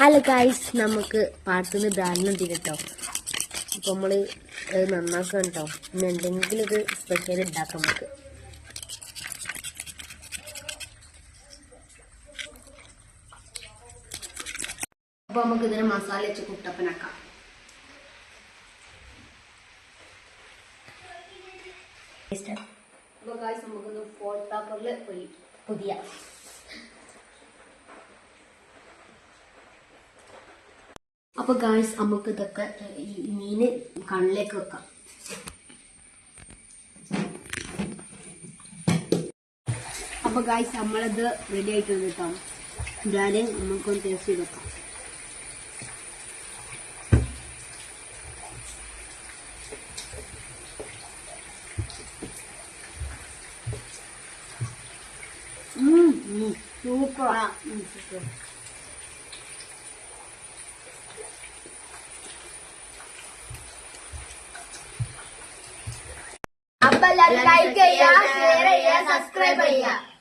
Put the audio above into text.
Hello guys, നമുക്ക് പാടത്തുനിന്ന് brand കേട്ടോ. അപ്പോൾ നമ്മൾ നന്നാക്കാം കേട്ടോ. ഇന്ന് എന്തെങ്കിലും ഒരു സ്പെഷ്യൽ ഉണ്ടാക്കാം നമുക്ക്. അപ്പോൾ നമുക്ക് ഇതിനെ മസാല വെച്ച് കുട്ടപ്പനാക്കാം. അപ്പോൾ ഗൈസ്, നമുക്കൊന്ന് ഫോൾ പേപ്പറിൽ പുതിയ അപ്പൊ ഗായ്സ്, നമുക്ക് ഇതൊക്കെ ഈ മീന് കണ്ണിലേക്ക് വെക്കാം. അപ്പൊ ഗായ്സ്, നമ്മളത് റെഡി ആയിട്ട് കേട്ടോ. ഇതായാലും നമുക്കൊന്ന് ടേസ്റ്റ് ചെയ്ത് വെക്കാം. സൂപ്പറാ. അപ്പോൾ ലൈക്ക് ചെയ്യുക, ഷെയർ ചെയ്യുക, സബ്സ്ക്രൈബ് ചെയ്യുക.